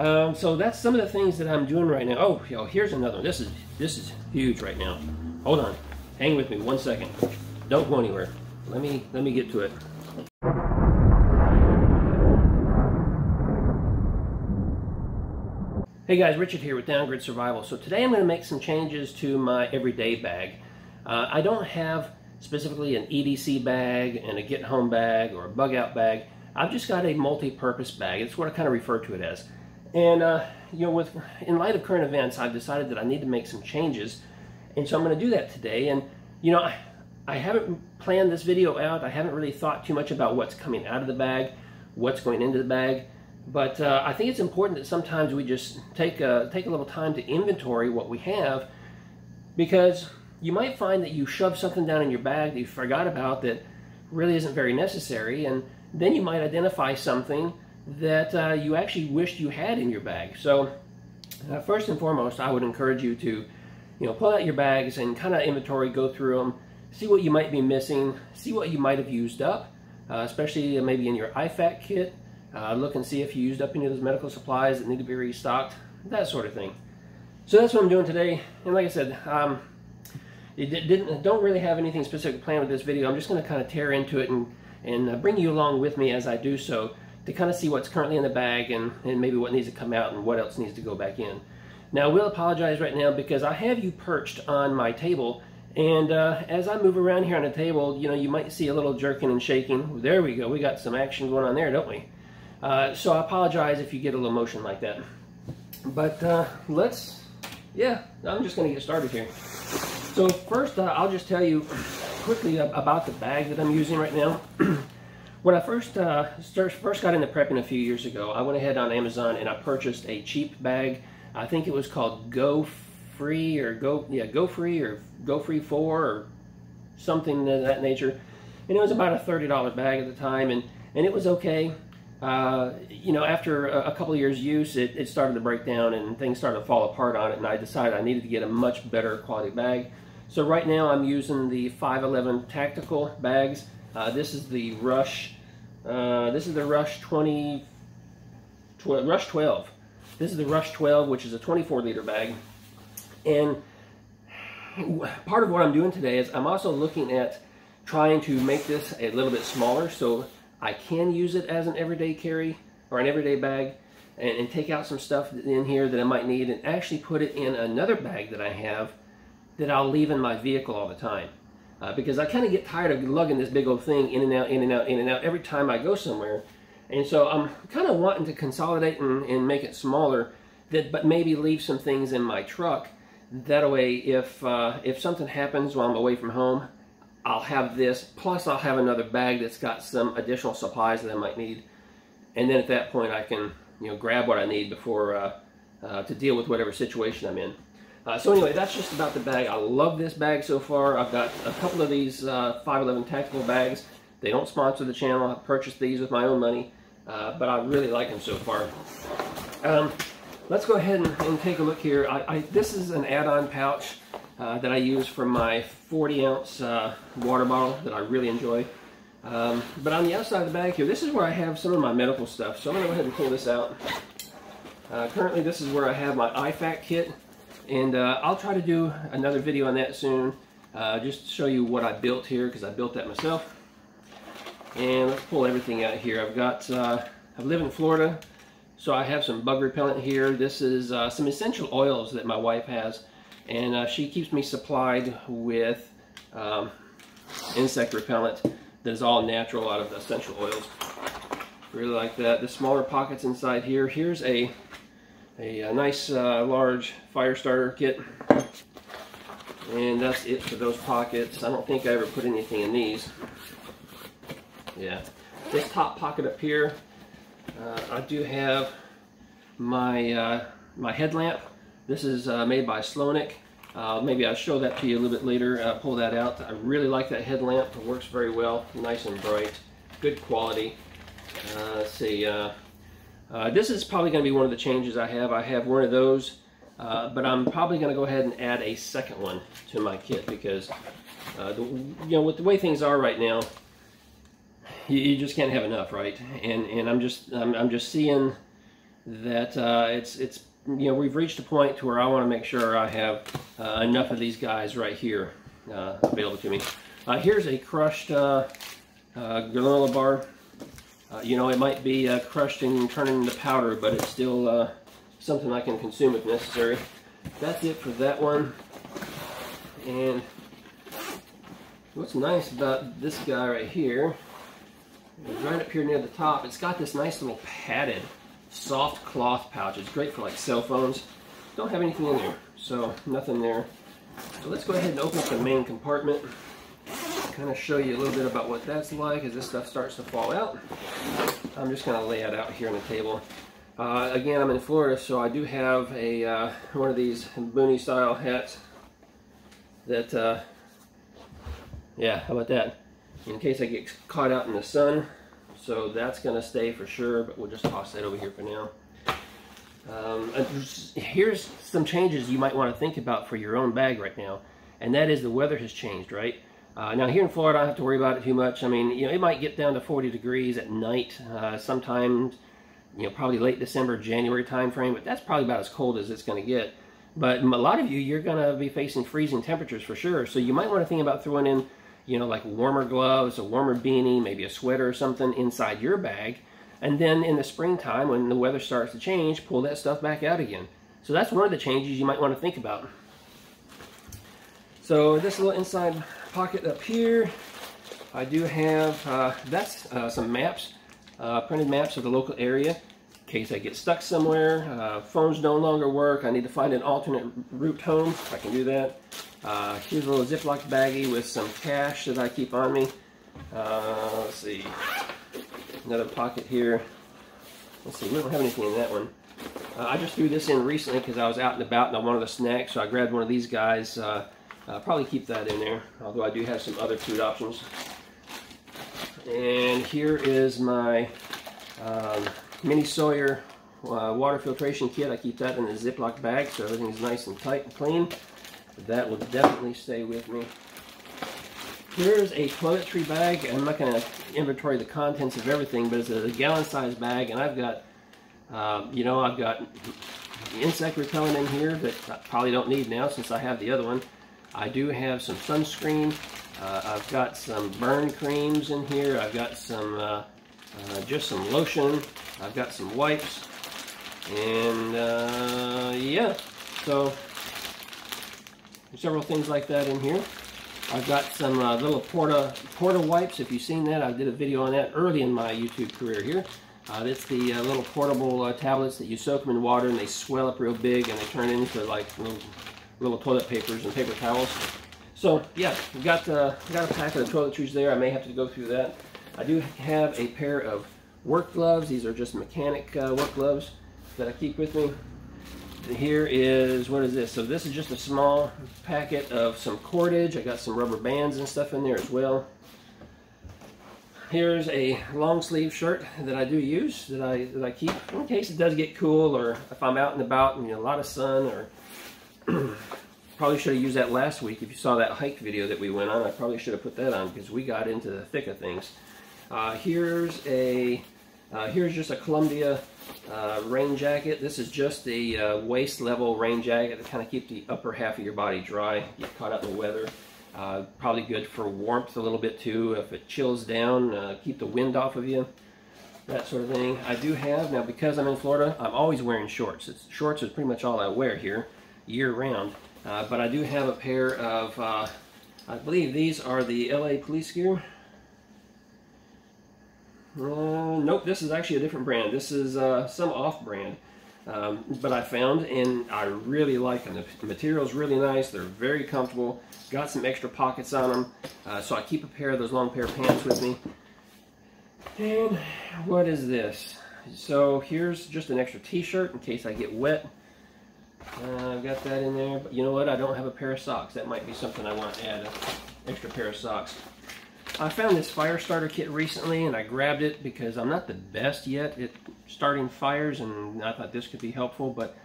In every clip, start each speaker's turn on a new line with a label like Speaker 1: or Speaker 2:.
Speaker 1: So that's some of the things that I'm doing right now. Oh, yo, here's another one. This is huge right now. Hold on, hang with me 1 second. Don't go anywhere. Let me get to it. Hey guys, Richard here with Downgrid Survival. So today I'm going to make some changes to my everyday bag. I don't have specifically an EDC bag and a get home bag or a bug out bag. I've just got a multi-purpose bag. It's what I kind of refer to it as. And you know, in light of current events, I've decided that I need to make some changes, and so I'm going to do that today. And you know, I haven't planned this video out. I haven't really thought too much about what's coming out of the bag, what's going into the bag. But I think it's important that sometimes we just take a little time to inventory what we have, because you might find that you shove something down in your bag that you forgot about that really isn't very necessary, and then you might identify something that you actually wished you had in your bag. So first and foremost, I would encourage you to, you know, pull out your bags and kind of inventory, go through them, see what you might be missing, see what you might have used up, especially maybe in your IFAC kit. Look and see if you used up any of those medical supplies that need to be restocked, that sort of thing. So that's what I'm doing today. And like I said, don't really have anything specific planned with this video. I'm just going to kind of tear into it and bring you along with me as I do so, to kind of see what's currently in the bag and maybe what needs to come out and what else needs to go back in. Now, I will apologize right now because I have you perched on my table, and as I move around here on the table, you know, you might see a little jerking and shaking. There we go. We got some action going on there, don't we? So I apologize if you get a little motion like that. But yeah, I'm just going to get started here. So first, I'll just tell you quickly about the bag that I'm using right now. When I first got into prepping a few years ago, I went ahead on Amazon and I purchased a cheap bag. I think it was called Go Free or Go Free 4 or something of that nature. And it was about a $30 bag at the time, and it was okay. You know, after a couple of years use, it started to break down and things started to fall apart on it, and I decided I needed to get a much better quality bag. So right now I'm using the 511 tactical bags. This is the Rush. This is the Rush 12. This is the Rush 12, which is a 24-liter bag. And part of what I'm doing today is I'm also looking at trying to make this a little bit smaller so I can use it as an everyday carry or an everyday bag, and take out some stuff in here that I might need and actually put it in another bag that I have that I'll leave in my vehicle all the time. Because I kind of get tired of lugging this big old thing in and out, in and out, in and out every time I go somewhere. And so I'm kind of wanting to consolidate and make it smaller, but maybe leave some things in my truck. That way, if something happens while I'm away from home, I'll have this, plus I'll have another bag that's got some additional supplies that I might need. And then at that point I can, you know, grab what I need before to deal with whatever situation I'm in. So anyway, that's just about the bag. I love this bag so far. I've got a couple of these 511 tactical bags. They don't sponsor the channel. I purchased these with my own money, but I really like them so far. Let's go ahead and take a look here. This is an add-on pouch that I use for my 40-ounce water bottle that I really enjoy. But on the outside of the bag here, this is where I have some of my medical stuff. So I'm going to go ahead and pull this out. Currently, this is where I have my IFAC kit. And I'll try to do another video on that soon, just to show you what I built here, because I built that myself. And let's pull everything out here. I live in Florida, so I have some bug repellent here. This is some essential oils that my wife has, and she keeps me supplied with insect repellent that is all natural out of the essential oils. Really like that. The smaller pockets inside here. Here's a nice large fire starter kit, and that's it for those pockets. I don't think I ever put anything in these. Yeah, this top pocket up here, I do have my my headlamp. This is made by Slonic. Maybe I'll show that to you a little bit later. Pull that out. I really like that headlamp. It works very well, nice and bright, good quality. Let's see. This is probably going to be one of the changes I have. I have one of those, but I'm probably going to go ahead and add a second one to my kit, because you know, with the way things are right now, you just can't have enough, right? And I'm just seeing that it's you know, we've reached a point to where I want to make sure I have enough of these guys right here available to me. Here's a crushed granola bar. You know, it might be crushed and turning into powder, but it's still something I can consume if necessary. That's it for that one. And what's nice about this guy right here, right up here near the top, it's got this nice little padded soft cloth pouch. It's great for like cell phones. Don't have anything in there, so nothing there. So let's go ahead and open up the main compartment. Kind of show you a little bit about what that's like as this stuff starts to fall out. I'm just going to lay it out here on the table. Again, I'm in Florida, so I do have a one of these boonie style hats that yeah, how about that, in case I get caught out in the sun. So that's going to stay for sure, but we'll just toss that over here for now. Here's some changes you might want to think about for your own bag right now, and that is the weather has changed, right? Now here in Florida, I don't have to worry about it too much. I mean, you know, it might get down to 40 degrees at night, sometimes, you know, probably late December, January time frame, but that's probably about as cold as it's going to get. But a lot of you, you're going to be facing freezing temperatures for sure, so you might want to think about throwing in, you know, like warmer gloves, a warmer beanie, maybe a sweater or something inside your bag. And then in the springtime, when the weather starts to change, pull that stuff back out again. So that's one of the changes you might want to think about. So this little inside pocket up here, I do have, that's some maps, printed maps of the local area. In case I get stuck somewhere, phones no longer work, I need to find an alternate route home, I can do that. Here's a little Ziploc baggie with some cash that I keep on me. Let's see, another pocket here. Let's see, we don't have anything in that one. I just threw this in recently because I was out and about and I wanted a snack, so I grabbed one of these guys. Probably keep that in there, although I do have some other food options. And here is my Mini Sawyer water filtration kit. I keep that in a Ziploc bag so everything's nice and tight and clean. That will definitely stay with me. Here's a toiletry bag. I'm not going to inventory the contents of everything, but it's a gallon-sized bag, and I've got, you know, I've got insect repellent in here that I probably don't need now since I have the other one. I do have some sunscreen. I've got some burn creams in here. I've got some, just some lotion. I've got some wipes, and yeah, so several things like that in here. I've got some little porta wipes. If you've seen that, I did a video on that early in my YouTube career here. It's the little portable tablets that you soak them in water and they swell up real big and they turn into like little toilet papers and paper towels. So yeah, got a pack of the toiletries there. I may have to go through that. I do have a pair of work gloves. These are just mechanic work gloves that I keep with me. Here is, what is this? So this is just a small packet of some cordage. I got some rubber bands and stuff in there as well. Here's a long sleeve shirt that I do use, that I keep in case it does get cool, or if I'm out and about and, you know, a lot of sun, or probably should have used that last week. If you saw that hike video that we went on, I probably should have put that on because we got into the thick of things. Here's just a Columbia rain jacket. This is just a waist level rain jacket to kind of keep the upper half of your body dry, get caught out in the weather. Probably good for warmth a little bit too. If it chills down, keep the wind off of you, that sort of thing. I do have, now because I'm in Florida, I'm always wearing shorts. Shorts is pretty much all I wear here, year round. But I do have a pair of, I believe these are the LA police gear. Nope, this is actually a different brand. This is some off-brand, but I found, and I really like them. The material's really nice. They're very comfortable. Got some extra pockets on them, so I keep a pair of those long pair of pants with me. And what is this? So here's just an extra t-shirt in case I get wet. I've got that in there, but you know what? I don't have a pair of socks. That might be something I want to add, an extra pair of socks. I found this fire starter kit recently and I grabbed it because I'm not the best yet at starting fires, and I thought this could be helpful, but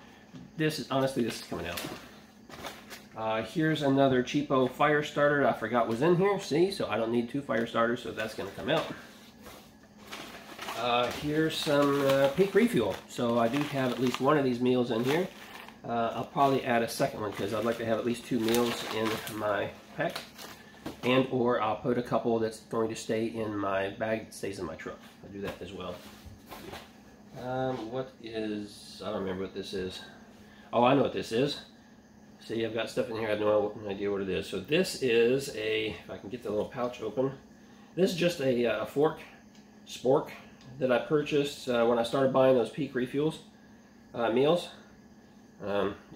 Speaker 1: this is, honestly, this is coming out. Here's another cheapo fire starter I forgot was in here, see, so I don't need two fire starters, so that's going to come out. here's some peak refuel. So I do have at least one of these meals in here. I'll probably add a second one because I'd like to have at least 2 meals in my pack. And or I'll put a couple that's going to stay in my bag that stays in my truck. I'll do that as well. What is, I don't remember what this is. Oh, I know what this is. See, I've got stuff in here, I have no idea what it is. So this is a, if I can get the little pouch open, this is just a spork that I purchased when I started buying those peak refuels meals.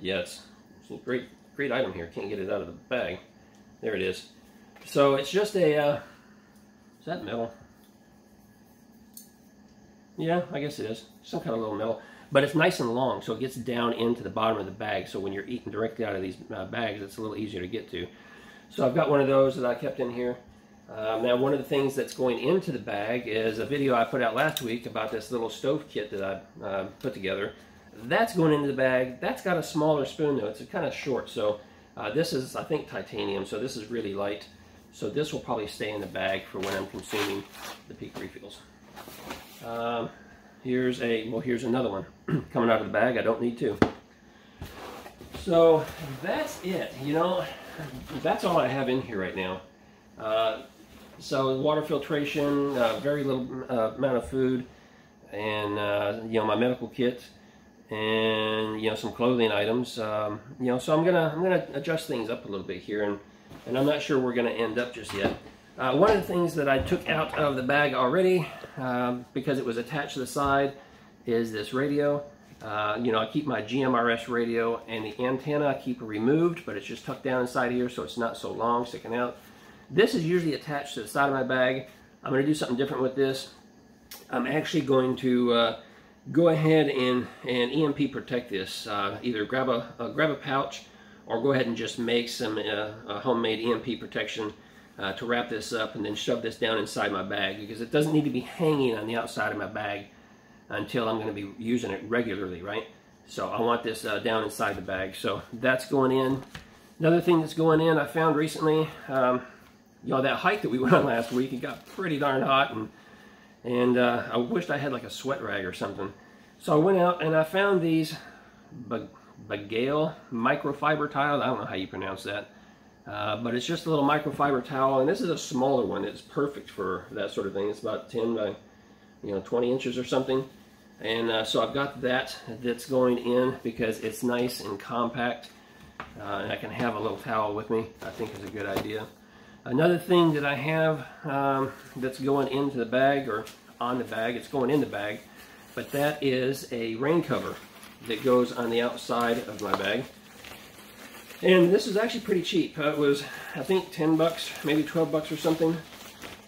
Speaker 1: Yeah, it's a great item here. Can't get it out of the bag. There it is. So it's just a, is that metal? Yeah, I guess it is. Some kind of little metal. But it's nice and long, so it gets down into the bottom of the bag. So when you're eating directly out of these bags, it's a little easier to get to. So I've got one of those that I kept in here. Now, one of the things that's going into the bag is a video I put out last week about this little stove kit that I put together. That's going into the bag. That's got a smaller spoon, though. It's kind of short. So this is, I think, titanium. So this is really light. So this will probably stay in the bag for when I'm consuming the peak refills. Here's another one coming out of the bag. I don't need 2. So that's it. You know, that's all I have in here right now. So water filtration, very little amount of food, and you know, my medical kit, and you know, some clothing items. You know, so I'm gonna adjust things up a little bit here, and I'm not sure we're gonna end up just yet. One of the things that I took out of the bag already, because it was attached to the side, is this radio. You know, I keep my GMRS radio, and the antenna I keep removed, but it's just tucked down inside here, so it's not so long sticking out. This is usually attached to the side of my bag. I'm going to do something different with this. I'm actually going to go ahead and EMP protect this. Either grab a pouch, or go ahead and just make some homemade EMP protection to wrap this up, and then shove this down inside my bag, because it doesn't need to be hanging on the outside of my bag until I'm going to be using it regularly, right? So I want this down inside the bag. So that's going in. Another thing that's going in, I found recently, you know, that hike that we went on last week, it got pretty darn hot, and I wished I had like a sweat rag or something. So I went out and I found these Bagale microfiber tile. I don't know how you pronounce that. But it's just a little microfiber towel, and this is a smaller one. It's perfect for that sort of thing. It's about 10 by 20 inches or something. And so I've got that's going in because it's nice and compact, and I can have a little towel with me. I think is a good idea. Another thing that I have that's going into the bag, or on the bag, it's going in the bag, but that is a rain cover that goes on the outside of my bag. And this is actually pretty cheap. It was, I think, 10 bucks, maybe 12 bucks or something.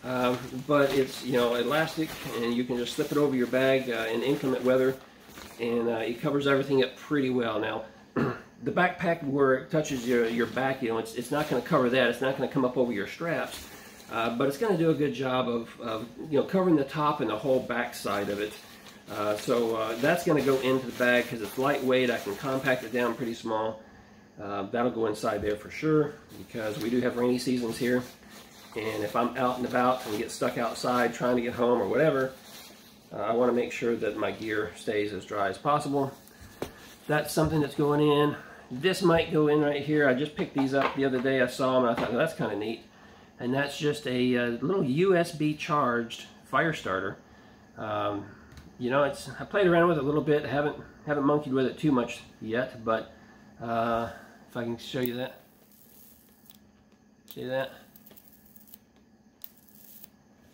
Speaker 1: But it's, you know, elastic, and you can just slip it over your bag in inclement weather, and it covers everything up pretty well. Now, the backpack where it touches your back, you know, it's not going to cover that. It's not going to come up over your straps, but it's going to do a good job of you know, covering the top and the whole back side of it. So that's going to go into the bag because it's lightweight. I can compact it down pretty small. That'll go inside there for sure, because we do have rainy seasons here, and if I'm out and about and get stuck outside trying to get home or whatever, I want to make sure that my gear stays as dry as possible. That's something that's going in. This might go in right here. I just picked these up the other day. I saw them and I thought, well, that's kind of neat. And that's just a little USB charged fire starter. You know, I played around with it a little bit. Haven't monkeyed with it too much yet, but if I can show you that. See that?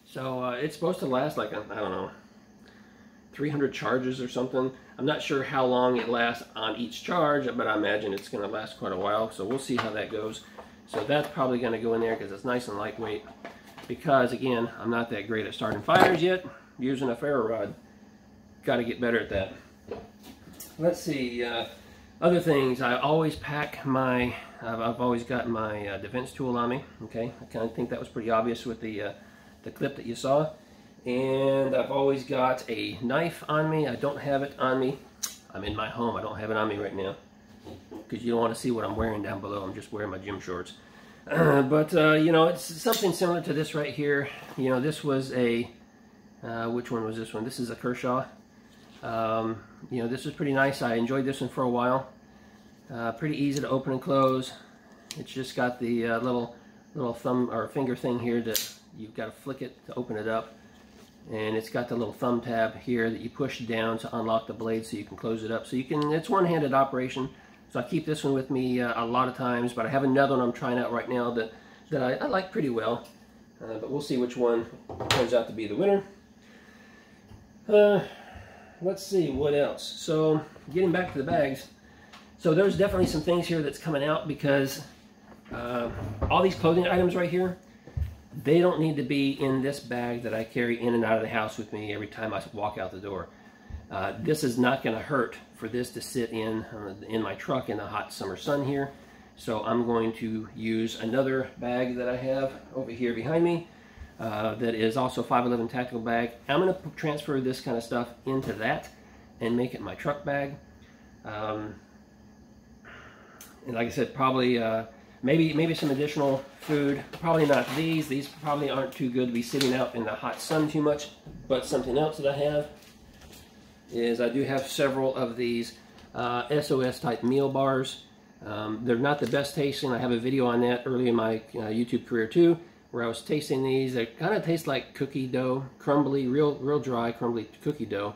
Speaker 1: So it's supposed to last like, I don't know, 300 charges or something. I'm not sure how long it lasts on each charge, but I imagine it's going to last quite a while. So we'll see how that goes. So that's probably going to go in there because it's nice and lightweight. Because again, I'm not that great at starting fires yet. Using a ferro rod. Got to get better at that. Let's see. Other things, I always pack my, I've always got my defense tool on me. Okay, I kind of think that was pretty obvious with the clip that you saw. And I've always got a knife on me. I don't have it on me. I'm in my home. I don't have it on me right now because you don't want to see what I'm wearing down below. I'm just wearing my gym shorts. But you know, it's something similar to this right here. You know, this was a Which one was this one? This is a Kershaw. You know, this was pretty nice. I enjoyed this one for a while. Pretty easy to open and close. It's just got the little thumb or finger thing here that you've got to flick it to open it up. And it's got the little thumb tab here that you push down to unlock the blade so you can close it up. So you can, it's one-handed operation. So I keep this one with me a lot of times, but I have another one I'm trying out right now that I like pretty well. But we'll see which one turns out to be the winner. Let's see what else. So getting back to the bags. So there's definitely some things here that's coming out because all these clothing items right here, they don't need to be in this bag that I carry in and out of the house with me every time I walk out the door. This is not going to hurt for this to sit in my truck in the hot summer sun here. So I'm going to use another bag that I have over here behind me that is also a 511 tactical bag. I'm going to transfer this kind of stuff into that and make it my truck bag. And like I said, probably maybe some additional food. Probably not these. These probably aren't too good to be sitting out in the hot sun too much. But something else that I have is I do have several of these SOS type meal bars. They're not the best tasting. I have a video on that early in my YouTube career too, where I was tasting these. They kind of taste like cookie dough, crumbly, real dry, crumbly cookie dough.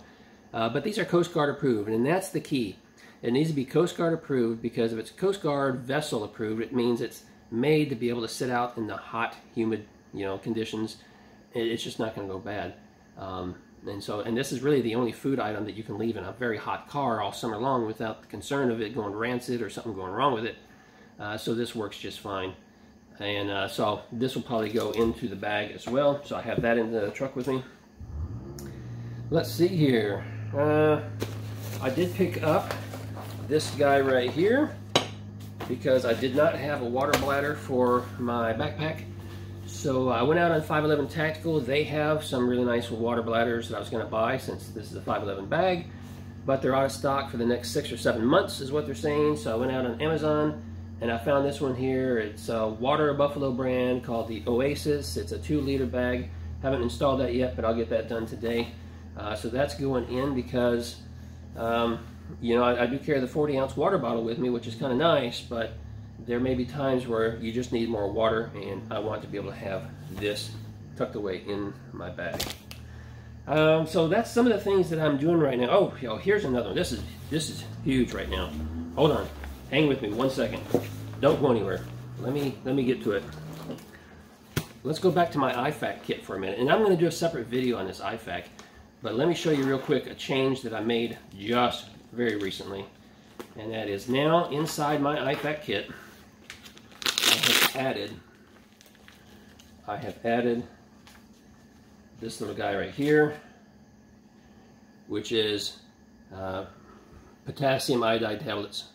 Speaker 1: But these are Coast Guard approved, and that's the key. It needs to be Coast Guard approved, because if it's Coast Guard vessel approved, it means it's made to be able to sit out in the hot, humid, conditions. It's just not going to go bad. And this is really the only food item that you can leave in a very hot car all summer long without the concern of it going rancid or something going wrong with it. So this works just fine. And so this will probably go into the bag as well. So I have that in the truck with me. Let's see here. I did pick up this guy right here because I did not have a water bladder for my backpack. So I went out on 511 Tactical. They have some really nice water bladders that I was going to buy since this is a 511 bag, but they're out of stock for the next 6 or 7 months is what they're saying. So I went out on Amazon and I found this one here. It's a Water Buffalo brand called the Oasis. It's a 2-liter bag. Haven't installed that yet, but I'll get that done today. So that's going in because I do carry the 40-ounce water bottle with me, which is kind of nice, but there may be times where you just need more water, and I want to be able to have this tucked away in my bag. So that's some of the things that I'm doing right now. Oh, here's another one. This is huge right now. Hold on, hang with me 1 second. Don't go anywhere. Let me get to it. Let's go back to my IFAC kit for a minute, and I'm going to do a separate video on this IFAC. But let me show you real quick a change that I made just very recently, and that is now inside my IFAC kit. I have added this little guy right here, which is potassium iodide tablets.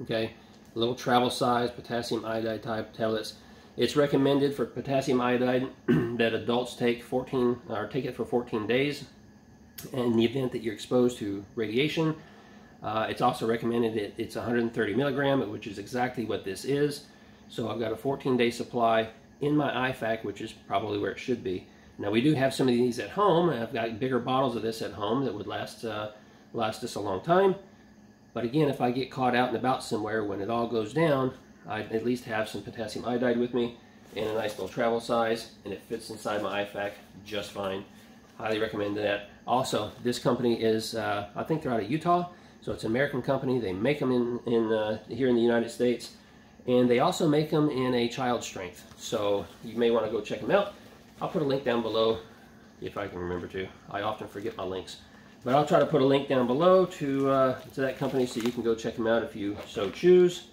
Speaker 1: Okay, a little travel size potassium iodide type tablets. It's recommended for potassium iodide that adults take it for 14 days. And in the event that you're exposed to radiation, it's also recommended that it's 130 milligram, which is exactly what this is. So I've got a 14-day supply in my IFAC, which is probably where it should be. Now we do have some of these at home. I've got bigger bottles of this at home that would last us a long time. But again, if I get caught out and about somewhere when it all goes down, I at least have some potassium iodide with me in a nice little travel size, and it fits inside my IFAC just fine. Highly recommend that. Also, this company is, I think they're out of Utah, so it's an American company. They make them here in the United States, and they also make them in a child strength. So you may want to go check them out. I'll put a link down below if I can remember to. I often forget my links, but I'll try to put a link down below to that company so you can go check them out if you so choose.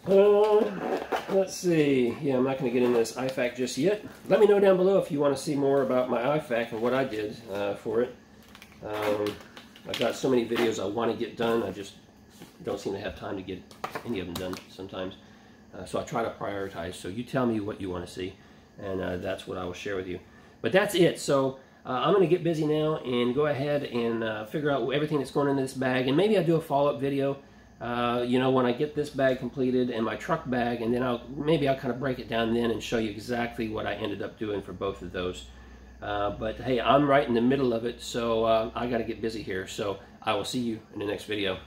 Speaker 1: Let's see. Yeah, I'm not going to get into this IFAC just yet. Let me know down below if you want to see more about my IFAC and what I did for it. I've got so many videos I want to get done. I just don't seem to have time to get any of them done sometimes. So I try to prioritize. So you tell me what you want to see, and that's what I will share with you. But that's it. So I'm going to get busy now and go ahead and figure out everything that's going in this bag. And maybe I'll do a follow-up video when I get this bag completed and my truck bag, and then maybe I'll kind of break it down then and show you exactly what I ended up doing for both of those. But hey, I'm right in the middle of it, so I got to get busy here. So I will see you in the next video.